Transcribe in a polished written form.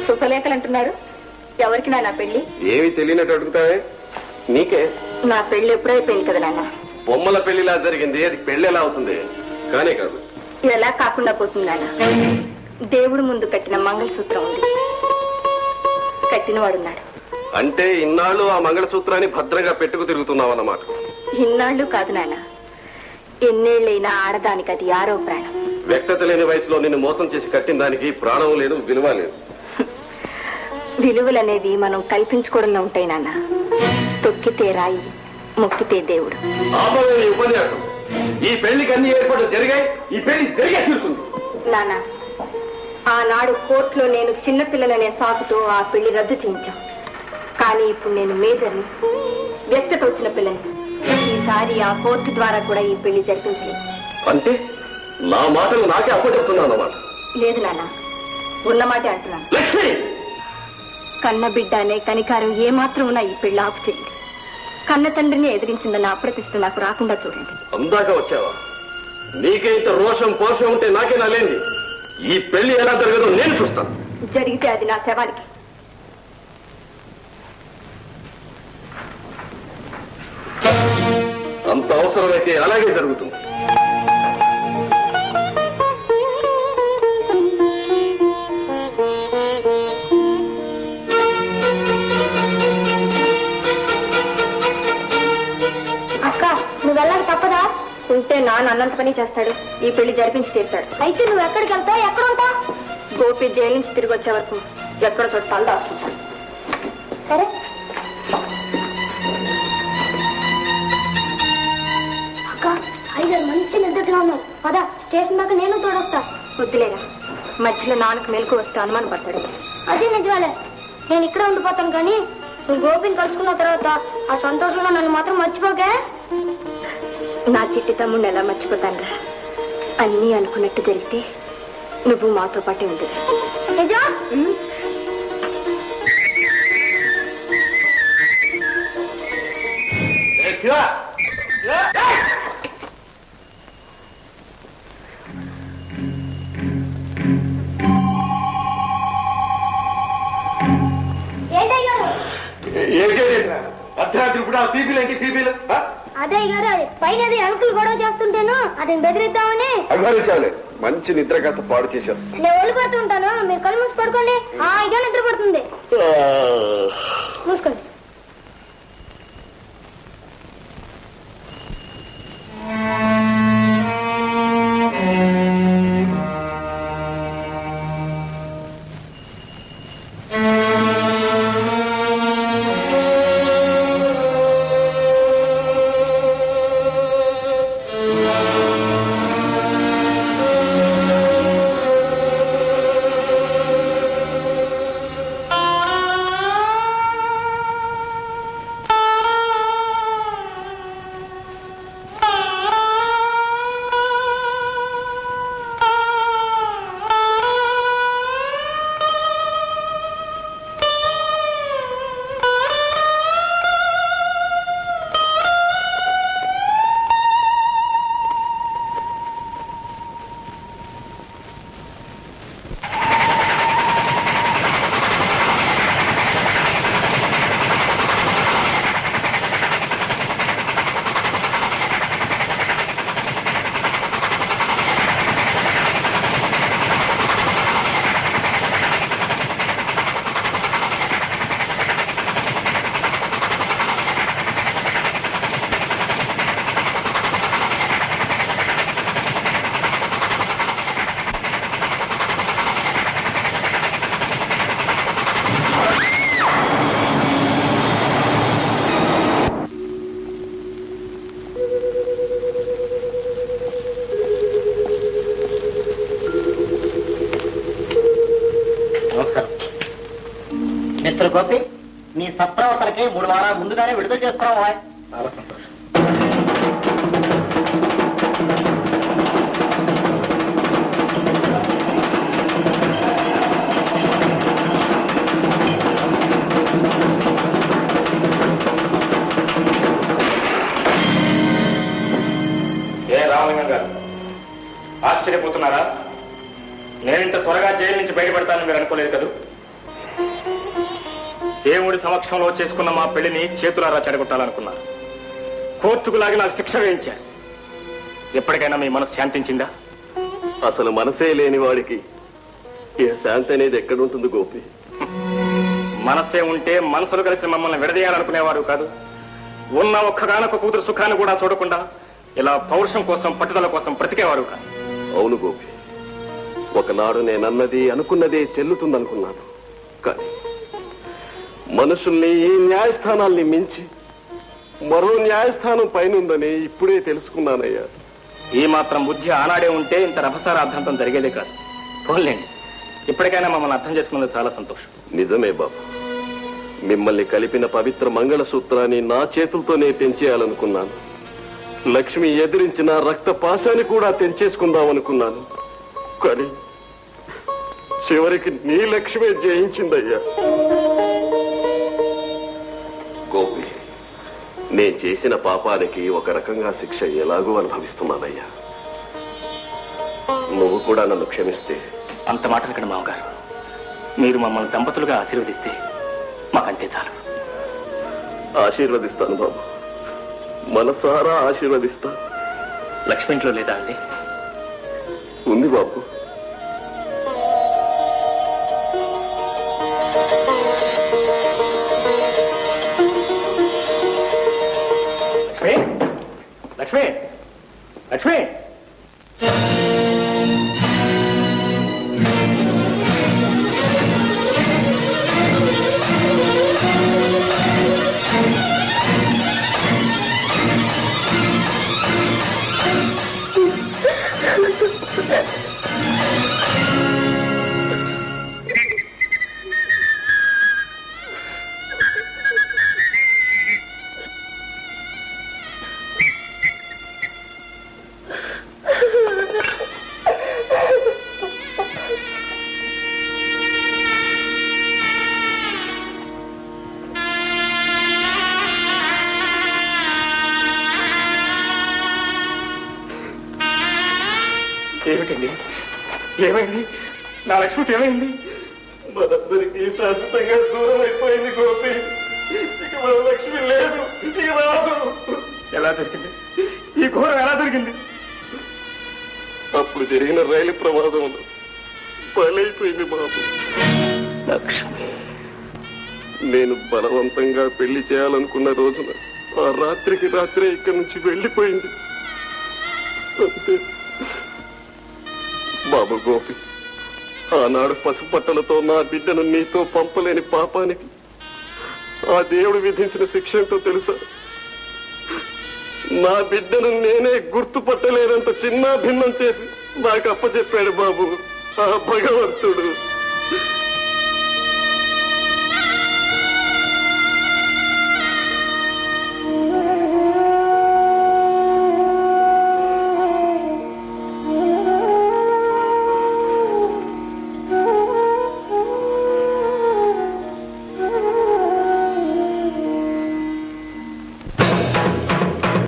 శుభలేఖలు అంటున్నారు. ఎవరికి నా పెళ్లి? ఏమి తెలియనట్టు అడుగుతావే? నీకే. నా పెళ్లి ఎప్పుడైపోయింది కదా నాన్న. బొమ్మల పెళ్లిలా జరిగింది, అది పెళ్లి ఎలా అవుతుంది? కానే కాదు. ఎలా కాకుండా పోతుంది నాన్న? దేవుడు ముందు కట్టిన మంగళసూత్రం ఉంది, కట్టినవాడున్నాడు. అంటే ఇన్నాళ్ళు ఆ మంగళసూత్రాన్ని భద్రంగా పెట్టుకు తిరుగుతున్నావు అన్నమాట. ఇన్నాళ్ళు కాదు నాన్న, ఎన్నేళ్ళైనా ఆడదానికి అది ఆరో ప్రాణం. వ్యక్తత లేని వయసులో నిన్ను మోసం చేసి కట్టిన దానికి ప్రాణం లేదు, విలువ లేదు. విలువలనేవి మనం కల్పించుకోవడంలో ఉంటాయి నాన్న. తొక్కితే రాయి, మొక్కితే దేవుడు. ఉపన్యాసం. ఈ పెళ్లికి అన్ని ఏర్పాట్లు జరిగాయి, ఈ పెళ్లి జరిగే తీరుతుంది. నాన్న, ఆనాడు కోర్టులో నేను చిన్నపిల్లలనే సాకుతో ఆ పెళ్లి రద్దు చేయించాం. కానీ ఇప్పుడు నేను మేజర్ని, వ్యక్తత వచ్చిన పిల్లని. ఈసారి ఆ కోర్టు ద్వారా కూడా ఈ పెళ్లి జరిపించలేదు. అంటే నా మాటలు నాకే అప్పచెప్తున్నాను అన్నమాట. లేదు నాన్న, ఉన్నమాటే అంటున్నాను. కన్న బిడ్డ అనే కనికారం ఏమాత్రం ఉన్నా ఈ పెళ్లి ఆపు చేయండి. కన్న తండ్రిని ఎదిరించిందన్న అప్రతిష్ట నాకు రాకుండా చూడండి. అందాక వచ్చావా? నీకే ఇంత రోషం పోషం ఉంటే నాకే నాలేంది. ఈ పెళ్లి ఎలా జరగదో నేను చూస్తాను. జరిగితే అది నా శవానికి. అంత అవసరమైతే అలాగే జరుగుతుంది. అక్క, నువ్వు వెళ్ళక తప్పదా? ఉంటే నాన్న అన్నంత పని చేస్తాడు, ఈ పెళ్లి జరిపించి తీరుతాడు. అయితే నువ్వు ఎక్కడికి వెళ్తావు, ఎక్కడ ఉంటావు? గోపి జైలు నుంచి తిరిగి వచ్చే వరకు ఎక్కడ చోట తల దాచుకుంటాను. సరే. అక్క, ఐదారు మంచి నిద్రగా ఉన్నారు. పదా, స్టేషన్ దాకా నేను తోడొస్తా. వద్దులేరా, మధ్యలో నాన్నకు మెలకు వస్తే అనుమానం పడతాడు. అదే నిజమేలే, నేను ఇక్కడే ఉండిపోతాను. కానీ నువ్వు గోపిని కలుసుకున్న తర్వాత ఆ సంతోషంలో నన్ను మాత్రం మర్చిపోకే. నా చిట్టి తమ్ముడిని ఎలా మర్చిపోతానురా? అన్నీ అనుకున్నట్టు జరిగితే నువ్వు మాతో పాటే ఉంది. అర్ధరాత్రి కూడా పీపీలేంటి పీపీలు? అదే గారు, అది పైన అంకుల్ గొడవ చేస్తుంటేను అతను బెదిరిద్దామని. అభిమానించాలి. మంచి నిద్ర కాస్త పాడు చేశారు. నేను ఒళ్ళిపోతూ ఉంటాను, మీరు కళ్ళు మూసి పడుకోండి. ఇదే నిద్ర పడుతుంది. మూసుకోండి. మిస్టర్ గోపి, నీ సత్ప్రవర్తనకి 3 వారాల ముందుగానే విడుదల చేస్తున్నావు. చాలా సంతోషం. రామలింగం గారు, ఆశ్చర్యపోతున్నారా? నేను ఇంత త్వరగా జైలు నుంచి బయటపడతానని మీరు అనుకోలేదు కదా? దేవుడి సమక్షంలో చేసుకున్న మా పెళ్లిని చేతులారా చెడగొట్టాలనుకున్నారు. కోర్టుకు లాగి నాకు శిక్ష వేయించారు. ఎప్పటికైనా మీ మనసు శాంతించిందా? అసలు మనసే లేని వాడికి ఏ శాంతి అనేది ఎక్కడుంటుంది గోపి? మనసే ఉంటే మనసులు కలిసి మమ్మల్ని విడదీయాలనుకునేవారు కాదు. ఉన్న ఒక్కగానొక్క కూతురు సుఖాన్ని కూడా చూడకుండా ఇలా పౌరుషం కోసం పట్టుదల కోసం బ్రతికేవారు కాదు. అవును గోపి, ఒకనాడు నేనన్నది అనుకున్నదే చెల్లుతుందనుకున్నాను. కానీ మనుషుల్ని ఈ న్యాయస్థానాల్ని మించి మరో న్యాయస్థానం పైనుందని ఇప్పుడే తెలుసుకున్నానయ్యా. ఈ మాత్రం బుద్ధి ఆనాడే ఉంటే ఇంత రభసార అర్థంతం జరిగేదే కాదు. పోన్లేండి, ఇప్పటికైనా మమ్మల్ని అర్థం చేసుకున్నది చాలా సంతోషం. నిజమే బాబు, మిమ్మల్ని కలిపిన పవిత్ర మంగళసూత్రాన్ని నా చేతులతోనే తెంచేయాలనుకున్నాను. లక్ష్మి ఎదిరించిన రక్త పాశాన్ని కూడా తెంచేసుకుందామనుకున్నాను. కానీ చివరికి నీ లక్ష్మే జయించిందయ్యా. గోపి, నేను చేసిన పాపానికి ఒక రకంగా శిక్ష ఎలాగో అనుభవిస్తున్నానయ్యా. నువ్వు కూడా నన్ను క్షమిస్తే. అంత మాట ఇక్కడ మామగారు, మీరు మమ్మల్ని దంపతులుగా ఆశీర్వదిస్తే మాకంతే చాలు. ఆశీర్వదిస్తాను బాబు, మనసారా ఆశీర్వదిస్తాను. లక్ష్మి ఇంట్లో లేదా అండి? ఉంది బాబు. లక్ష్మి, లక్ష్మి, లక్ష్మి, ఏమిటండి? ఏమైంది? నా లక్ష్మికి ఏమైంది? మనందరికీ శాశ్వతంగా దూరం అయిపోయింది గోపి. ఇక మన లక్ష్మి లేదు, ఇక రాదు. ఎలా జరిగింది? ఈ ఘోరం ఎలా జరిగింది? అప్పుడు జరిగిన రైలు ప్రమాదంలో బలైపోయింది బాబు. లక్ష్మి, నేను బలవంతంగా పెళ్లి చేయాలనుకున్న రోజున ఆ రాత్రికి రాత్రే ఇక్కడి నుంచి వెళ్ళిపోయింది. అంతే బాబు గోపి, ఆనాడు పసుపట్టలతో నా బిడ్డను నీతో పంపలేని పాపానికి ఆ దేవుడు విధించిన శిక్ష ఏంటో తెలుసా? నా బిడ్డను నేనే గుర్తుపట్టలేనంత చిన్న భిన్నం చేసి నాకు అప్పచెప్పాడు బాబు ఆ భగవంతుడు.